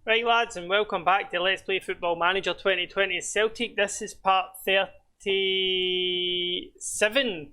Right lads, and welcome back to Let's Play Football Manager 2020 Celtic. This is part 37.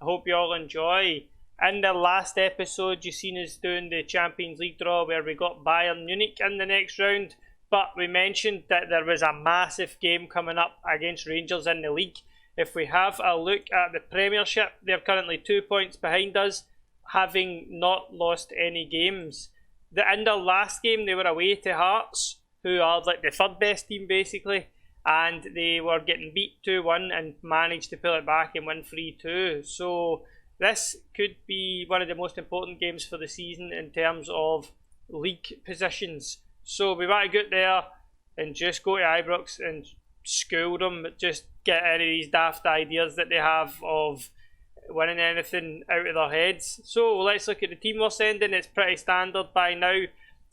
I hope you all enjoy. In the last episode you seen us doing the Champions League draw where we got Bayern Munich in the next round, but we mentioned that there was a massive game coming up against Rangers in the league. If we have a look at the Premiership, they're currently 2 points behind us, having not lost any games. In their last game, they were away to Hearts, who are like the third best team basically, and they were getting beat 2-1 and managed to pull it back and win 3-2. So this could be one of the most important games for the season in terms of league positions. So we want to get there and just go to Ibrox and school them, just get any of these daft ideas that they have of winning anything out of their heads. So let's look at the team we're sending. It's pretty standard by now.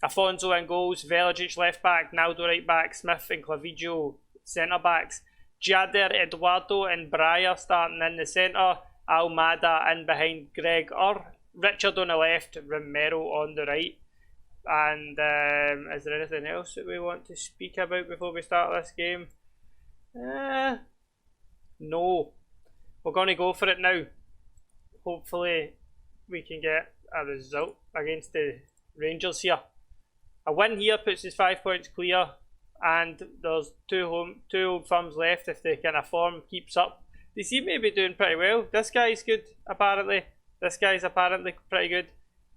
Afonso in goals, Veličić left back, Naldo right back, Smith and Clavijo centre backs, Jader, Eduardo and Breyer starting in the centre, Almada in behind Gregor, Richard on the left, Romero on the right. And is there anything else that we want to speak about before we start this game? No. We're going to go for it now. Hopefully we can get a result against the Rangers here. A win here puts us 5 points clear, and there's two old firms left if the kind of form keeps up. They seem to be doing pretty well. This guy's good apparently. This guy's apparently pretty good.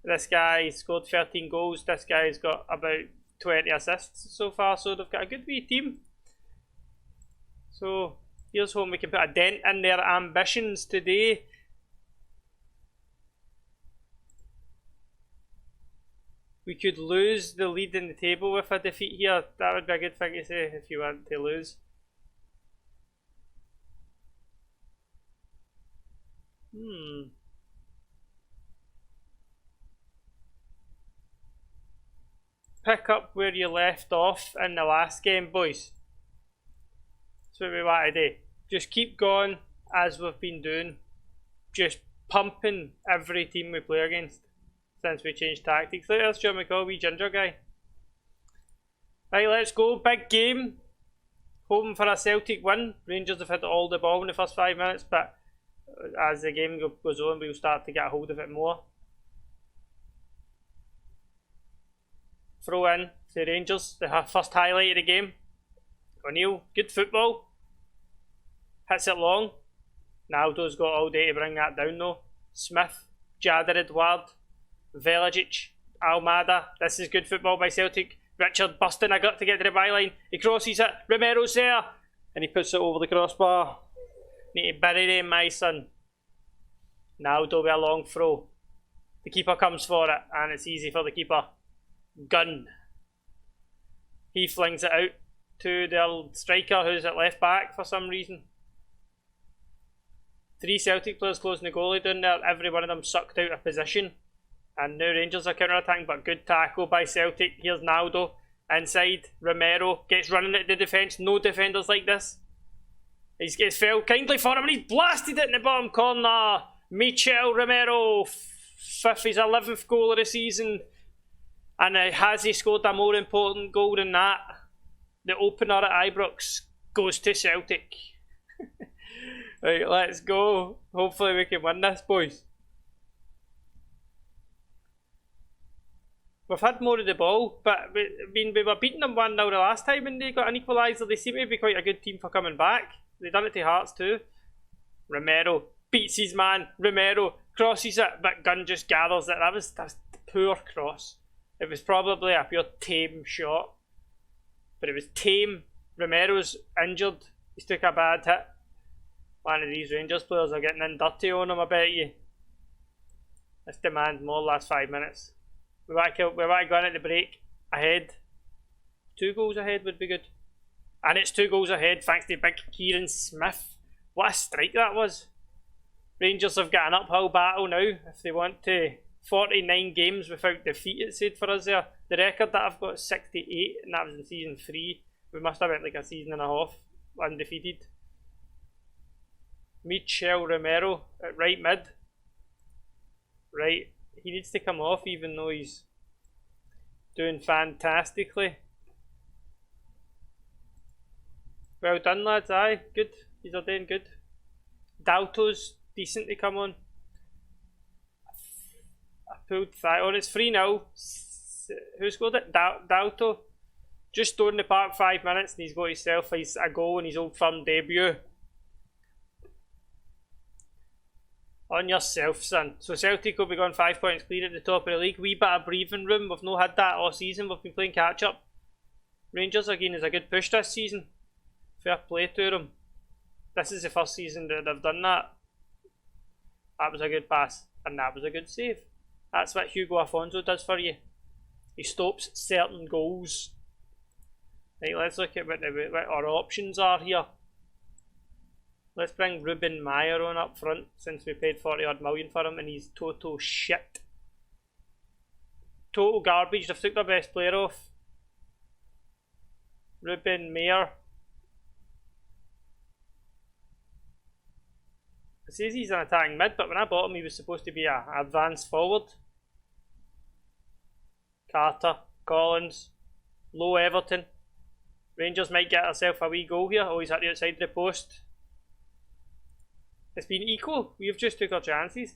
This guy scored 13 goals. This guy's got about 20 assists so far, so they've got a good wee team. So here's hoping we can put a dent in their ambitions today. We could lose the lead in the table with a defeat here. That would be a good thing to say if you want to lose. Pick up where you left off in the last game, boys. That's what we want to do. Just keep going as we've been doing. Just pumping every team we play against since we changed tactics. Look, there's John McCall, wee ginger guy. Right, let's go. Big game. Hoping for a Celtic win. Rangers have had all the ball in the first 5 minutes, but as the game goes on, we'll start to get a hold of it more. Throw in to Rangers, the first highlight of the game. O'Neill, good football. Hits it long. Naldo's got all day to bring that down though. Smith, Jader, Eduard, Veličić, Almada. This is good football by Celtic. Richard busting a gut to get to the byline. He crosses it. Romero's there. And he puts it over the crossbar. Need to bury him, my son. Naldo with a long throw. The keeper comes for it. And it's easy for the keeper. Gun. He flings it out to their striker who's at left back for some reason. 3 Celtic players closing the goalie down there. Every one of them sucked out of position. And now Rangers are counter-attacking, but good tackle by Celtic. Here's Naldo inside. Romero gets running at the defence. No defenders like this. He gets fell kindly for him and he's blasted it in the bottom corner. Michel Romero, his 11th goal of the season. And has he scored a more important goal than that? The opener at Ibrox goes to Celtic. Right, let's go. Hopefully we can win this, boys. We've had more of the ball, but we were beating them 1-0 the last time and they got an equaliser. They seem to be quite a good team for coming back. They've done it to Hearts too. Romero beats his man. Romero crosses it, but Gunn just gathers it. That's a poor cross. It was probably a pure tame shot. But it was tame. Romero's injured. He's took a bad hit. One of these Rangers players are getting in dirty on him, I bet you. Let's demand more last 5 minutes. We want to go in at the break ahead. 2 goals ahead would be good. And it's 2 goals ahead thanks to big Kieran Smith. What a strike that was. Rangers have got an uphill battle now if they want to. 49 games without defeat, it said for us there. The record that I've got is 68 and that was in season 3. We must have went like a season and a half undefeated. Michel Romero at right mid. Right, he needs to come off even though he's doing fantastically. Well done, lads. Aye, good. These are doing good. Dalto's decent to come on. I pulled that on. It's 3-0. Who scored it? Dalto. Just stood in the park 5 minutes and he's got himself a goal in his Old Firm debut. On yourself, son. So Celtic will be going 5 points clear at the top of the league. Wee bit of breathing room. We've not had that all season. We've been playing catch up. Rangers again is a good push this season. Fair play to them. This is the first season that they've done that. That was a good pass. And that was a good save. That's what Hugo Afonso does for you. He stops certain goals. Right, let's look at what our options are here. Let's bring Ruben Meyer on up front since we paid 40 odd million for him and he's total shit. Total garbage. They've took their best player off. Ruben Meyer. It says he's an attacking mid, but when I bought him he was supposed to be an advanced forward. Carter, Collins, Low Everton. Rangers might get herself a wee goal here. Oh, he's at the outside of the post. It's been equal. We've just took our chances.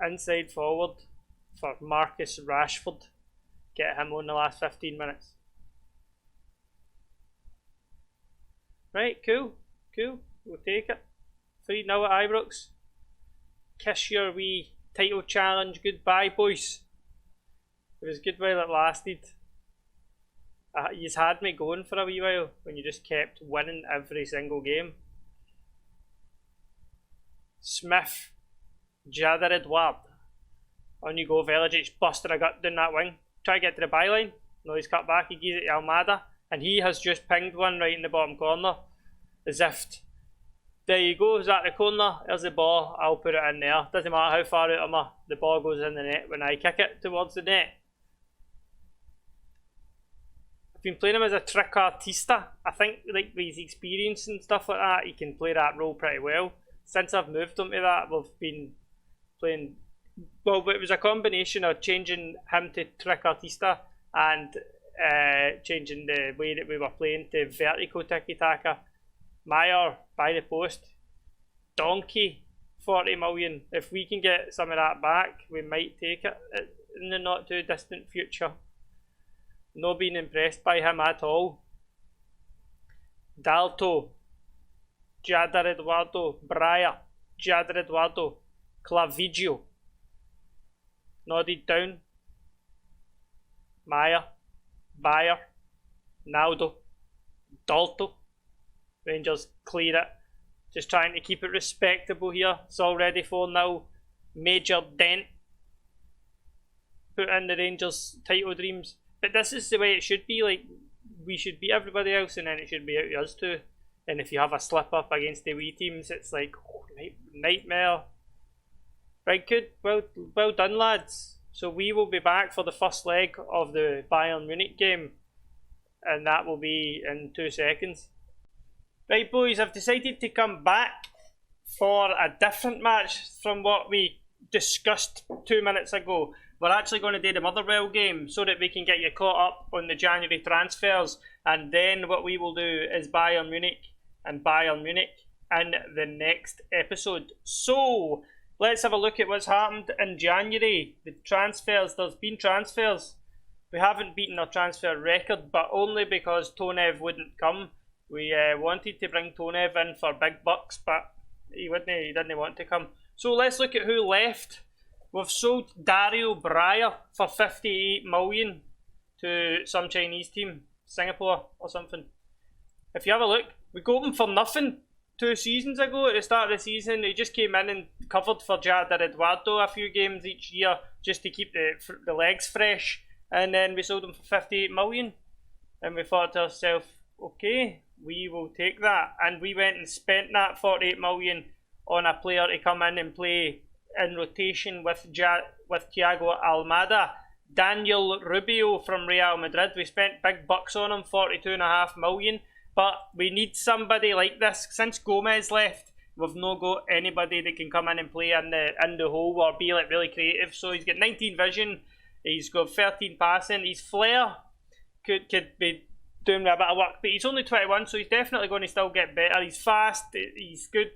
Inside forward for Marcus Rashford. Get him on the last 15 minutes. Right, cool. Cool. We'll take it. 3-0 at Ibrox. Kiss your wee title challenge goodbye, boys. It was good while it lasted. You've had me going for a wee while when you just kept winning every single game. Smith, Jadar Edward. On you go, Velijic busted a gut down that wing. Try to get to the byline. No, he's cut back. He gives it to Almada. And he has just pinged one right in the bottom corner. As if, there you go, is that the corner? There's the ball. I'll put it in there. Doesn't matter how far out am I. The ball goes in the net when I kick it towards the net. I've been playing him as a trick artista. I think like with his experience and stuff like that, he can play that role pretty well. Since I've moved him to that, we've been playing... Well, it was a combination of changing him to trick artista and changing the way that we were playing to vertical tiki-taka. Meyer, by the post. Donkey, 40 million. If we can get some of that back, we might take it in the not too distant future. Not being impressed by him at all. Dalto, Jadar Eduardo, Braia, Jadar Eduardo, Clavidio. Nodded down. Maya, Bayer, Naldo, Dalto. Rangers clear it. Just trying to keep it respectable here. It's already 4-0. Major dent. Put in the Rangers title dreams. But this is the way it should be. Like, we should beat everybody else and then it should be out to us too. And if you have a slip up against the wee teams, it's like, oh, nightmare. Right, good. Well done, lads. So we will be back for the first leg of the Bayern Munich game. And that will be in 2 seconds. Right, boys, I've decided to come back for a different match from what we discussed 2 minutes ago. We're actually going to do the Motherwell game so that we can get you caught up on the January transfers. And then what we will do is Bayern Munich and Bayern Munich in the next episode. So, let's have a look at what's happened in January. The transfers, there's been transfers. We haven't beaten our transfer record, but only because Tonev wouldn't come. We wanted to bring Tonev in for big bucks, but he didn't want to come. So let's look at who left. We've sold Dario Breyer for 58 million to some Chinese team, Singapore or something. If you have a look, we got him for nothing 2 seasons ago at the start of the season. He just came in and covered for Jadar Eduardo a few games each year just to keep the legs fresh. And then we sold him for 58 million. And we thought to ourselves, okay, we will take that. And we went and spent that 48 million on a player to come in and play in rotation with Thiago Almada. Daniel Rubio from Real Madrid. We spent big bucks on him, 42.5 million. But we need somebody like this. Since Gomez left, we've not got anybody that can come in and play in the hole or be like really creative. So he's got 19 vision, he's got 13 passing. His flair could be doing a bit of work, but he's only 21, so he's definitely going to still get better. He's fast, he's good.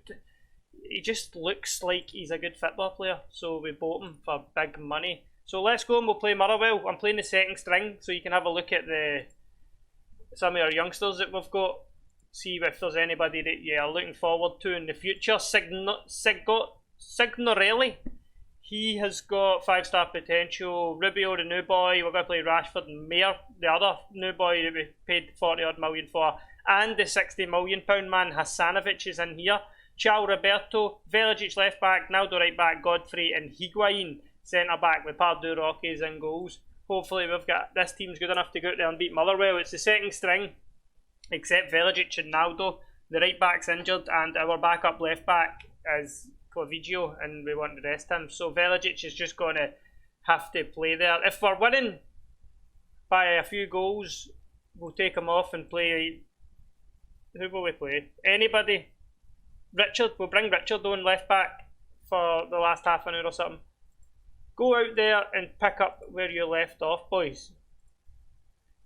He just looks like he's a good football player, so we bought him for big money. So let's go and we'll play Motherwell. I'm playing the second string, so you can have a look at some of our youngsters that we've got. See if there's anybody that you're looking forward to in the future. Signorelli. He has got 5-star potential. Rubio, the new boy. We're going to play Rashford and Mayer, the other new boy that we paid 40 odd million for. And the £60 million man, Hassanovic, is in here. Ciao Roberto, Velicic left back, Naldo right back, Godfrey and Higuain centre back with Pardew, Rockets in goals. Hopefully this team's good enough to go out there and beat Motherwell. It's the second string, except Velicic and Naldo. The right back's injured and our backup left back is Clavigio and we want to rest him. So Velicic is just going to have to play there. If we're winning by a few goals, we'll take him off and play. Who will we play? Anybody? Richard, we'll bring Richard on left back for the last half an hour or something. Go out there and pick up where you left off, boys.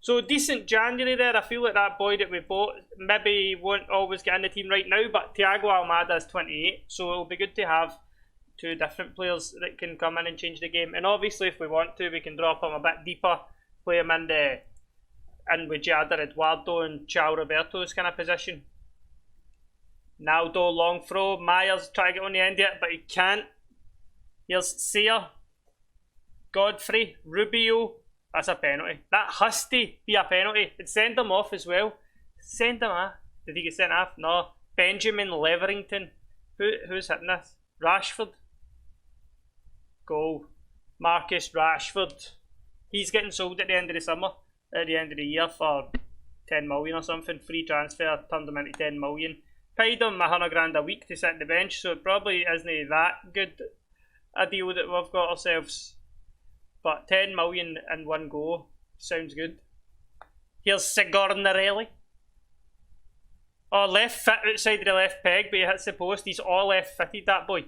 So decent January there. I feel like that boy that we bought maybe won't always get in the team right now, but Thiago Almada is 28, so it'll be good to have two different players that can come in and change the game. And obviously if we want to, we can drop him a bit deeper, play him in with Jader, Eduardo and Ciao Roberto's kind of position. Naldo, long throw. Myers trying to get on the end yet, but he can't. Here's Sear. Godfrey. Rubio. That's a penalty. That has to be a penalty. And send him off as well. Send him off. Did he get sent off? No. Benjamin Leverington. Who's hitting this? Rashford. Goal. Marcus Rashford. He's getting sold at the end of the summer. At the end of the year for 10 million or something. Free transfer. Turned him into 10 million. Paid him $100,000 a week to sit on the bench, so it probably isn't that good a deal that we've got ourselves. But 10 million in one go sounds good. Here's Signorelli. Oh, left foot outside of the left peg, but he hits the post. He's all left footed, that boy.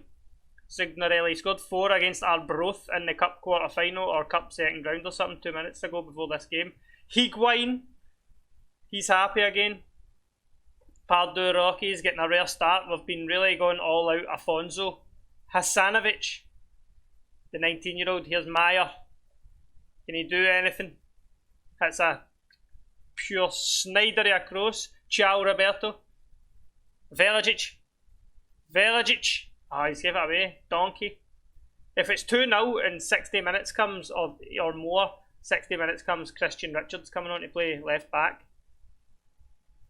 Signorelli scored 4 against Arbroath in the cup quarter final or cup second round or something 2 minutes ago before this game. Higuain. He's happy again. Pardew Rockies getting a rare start. We've been really going all out. Afonso. Hassanovic, the 19-year-old. Here's Mayer. Can he do anything? That's a pure snidery across. Ciao Roberto. Velicic. Oh, he's gave it away. Donkey. If it's 2-0 and 60 minutes comes, or more, 60 minutes comes, Christian Richards coming on to play left back.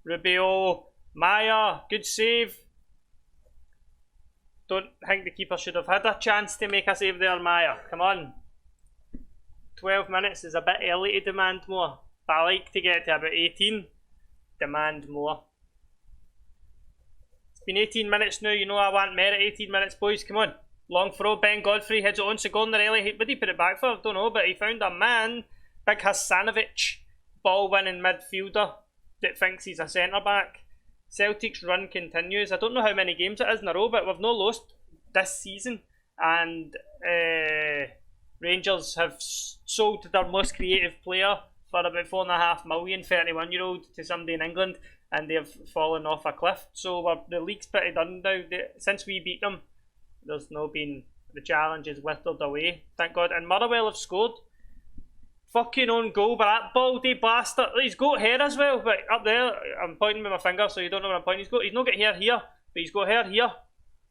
Rubio. Maya, good save. Don't think the keeper should have had a chance to make a save there, Maya. Come on. 12 minutes is a bit early to demand more. But I like to get to about 18. Demand more. It's been 18 minutes now. You know I want merit 18 minutes, boys. Come on. Long throw. Ben Godfrey heads it on. Signorelli. What did he put it back for? I don't know, but he found a man. Big Hassanovic. Ball winning midfielder that thinks he's a centre back. Celtic's run continues. I don't know how many games it is in a row, but we've not lost this season. And Rangers have sold their most creative player for about $4.5 million, 31-year-old, to somebody in England, and they've fallen off a cliff. So the league's pretty done now. Since we beat them, there's no been, the challenge is withered away, thank God. And Motherwell have scored. Fucking own goal, but that baldy bastard. He's got hair as well, but up there, I'm pointing with my finger so you don't know where I'm pointing. He's not got hair here, but he's got hair here.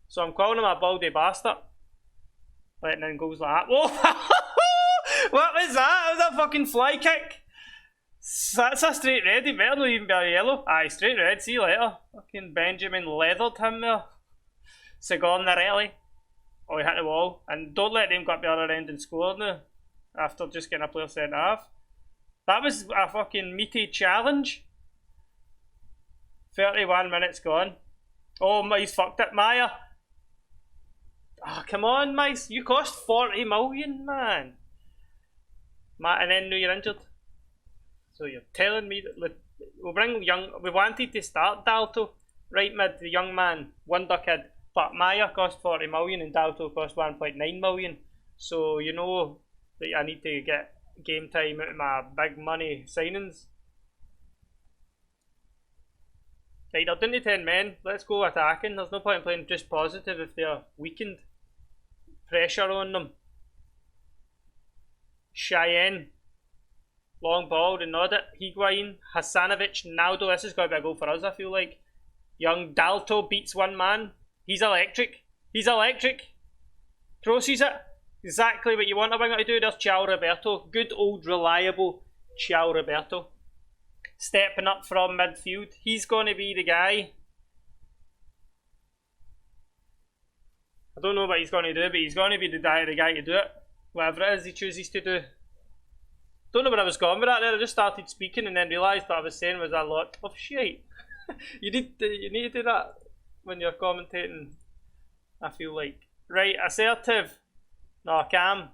So I'm calling him a baldy bastard. Letting in goals like that. Whoa! What was that? That was a fucking fly kick. That's a straight red. He better not even be a yellow. Aye, straight red. See you later. Fucking Benjamin leathered him there. Signorelli. Oh, he hit the wall. And don't let them go up the other end and score now. After just getting a player sent off. That was a fucking meaty challenge. 31 minutes gone. Oh, he's fucked it, Maya. Oh, come on, Mice. You cost 40 million, man. And then now you're injured. So you're telling me that we'll bring we wanted to start Dalto right mid, the young man, wonder kid. But Maya cost 40 million and Dalto cost 1.9 million. So you know that I need to get game time out of my big money signings. Right, they're down to 10 men. Let's go attacking. There's no point in playing just positive if they're weakened. Pressure on them. Cheyenne. Long ball to nod it. Higuain. Hasanovic. Naldo. This is going to be a goal for us, I feel like. Young Dalto beats one man. He's electric. He's electric. Crosses it. Exactly what you want a winger to do. There's Ciao Roberto. Good old reliable Ciao Roberto. Stepping up from midfield. He's going to be the guy. I don't know what he's going to do, but he's going to be the guy to do it. Whatever it is he chooses to do. Don't know where I was going with that there. I just started speaking and then realised what I was saying was a lot of shit. you need to do that when you're commentating, I feel like. Right, assertive. No, Cam.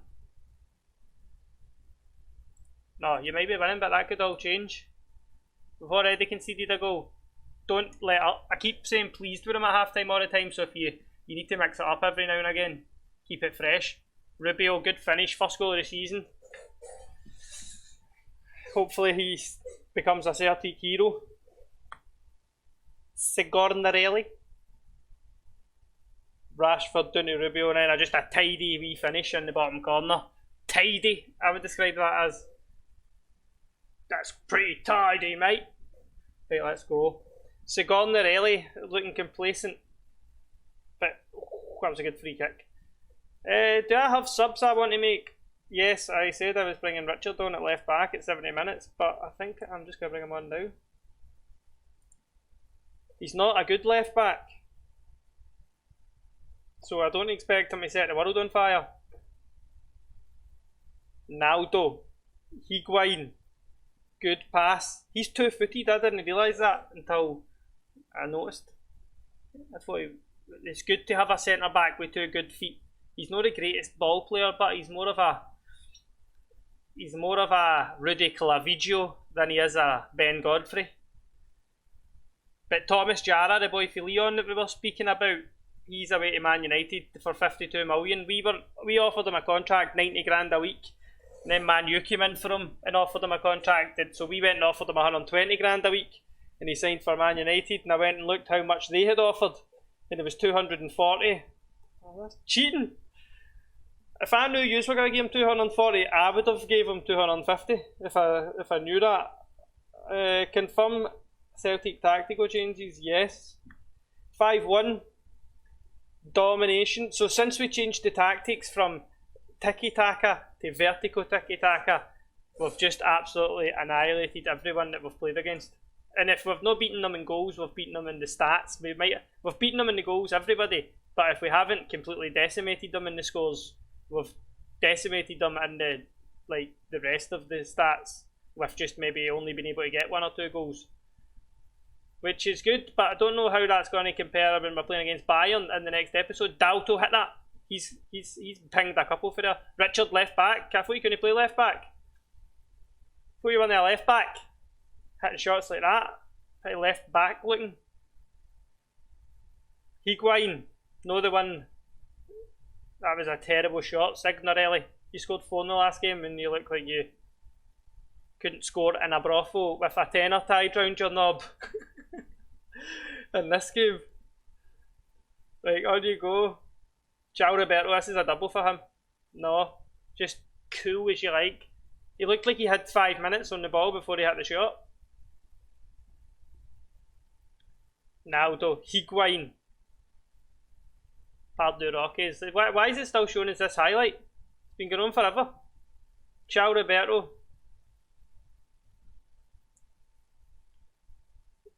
No, you might be winning, but that could all change. We've already conceded a goal. Don't let up. I keep saying pleased with him at half time all the time, so if you need to mix it up every now and again. Keep it fresh. Rubio, good finish. First goal of the season. Hopefully he becomes a Celtic hero. Signorelli. Rashford down to Rubio, and then just a tidy wee finish in the bottom corner. Tidy, I would describe that as. That's pretty tidy, mate. Right, let's go. Signorelli looking complacent. But that was a good free kick. Do I have subs I want to make? Yes, I said I was bringing Richard on at left back at 70 minutes, but I think I'm just going to bring him on now. He's not a good left back. So I don't expect him to set the world on fire. Naldo. Higuain. Good pass. He's two-footed. I didn't realise that until I noticed. That's what it's good to have a centre back with two good feet. He's not the greatest ball player, but he's more of a Rudy Clavijo than he is a Ben Godfrey. But Thomas Jara, the boy for Leon that we were speaking about, he's away to Man United for 52 million. We offered him a contract, 90 grand a week. And then Man U came in for him and offered him a contract. So we went and offered him 120 grand a week. And he signed for Man United. And I went and looked how much they had offered. And it was 240. Oh, that's cheating. If I knew you were going to give him 240, I would have gave him 250 if I knew that. Confirm Celtic tactical changes, yes. 5-1. Domination. So since we changed the tactics from tiki-taka to vertical tiki-taka, we've just absolutely annihilated everyone that we've played against. And if we've not beaten them in goals, we've beaten them in the stats. We've beaten them in the goals, everybody. But if we haven't completely decimated them in the scores, we've decimated them in the rest of the stats. We've just maybe only been able to get 1 or 2 goals, which is good. But I don't know how that's going to compare when we're playing against Bayern in the next episode. Dalto hit that. He's pinged a couple for there. Richard left back. I thought you couldn't play left back. I thought you were there left back. Hitting shots like that. Pretty left back looking. Higuain. No, the one. That was a terrible shot. Signorelli. You scored 4 in the last game and you look like you couldn't score in a brothel with a tenner tied round your knob. In this game. Like, on you go. Ciao Roberto, this is a double for him. No, just cool as you like. He looked like he had 5 minutes on the ball before he hit the shot. Naldo, Higuain. Pardew Rockies. Why is it still shown as this highlight? It's been going on forever. Ciao Roberto.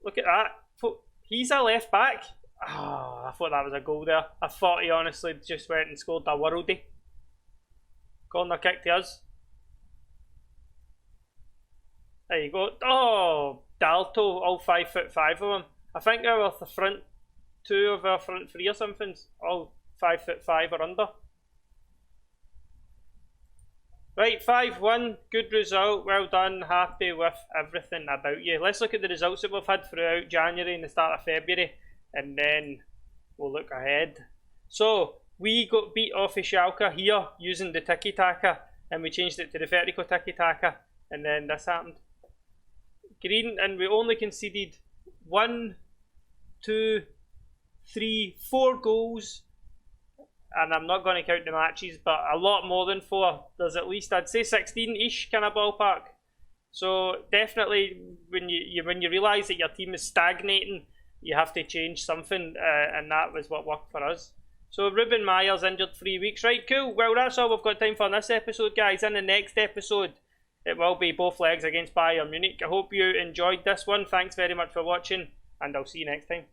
Look at that. He's a left back. Oh, I thought that was a goal there. I thought he honestly just went and scored a worldie. Corner kick to us. There you go. Oh, Dalto, all 5'5" of them. I think they were the front 2 of our front 3 or something. All 5'5" or under. Right, 5-1. Good result. Well done. Happy with everything about you. Let's look at the results that we've had throughout January and the start of February. And then we'll look ahead. So, we got beat off of Schalke here using the tiki-taka. And we changed it to the vertical tiki-taka. And then this happened. Green, and we only conceded 1 2, 3, 4 goals. And I'm not going to count the matches, but a lot more than 4. There's at least, I'd say 16-ish kind of ballpark. So definitely, when you realise that your team is stagnating, you have to change something, and that was what worked for us. So Ruben Mayer's injured 3 weeks. Right, cool. Well, that's all we've got time for in this episode, guys. In the next episode, it will be both legs against Bayern Munich. I hope you enjoyed this one. Thanks very much for watching, and I'll see you next time.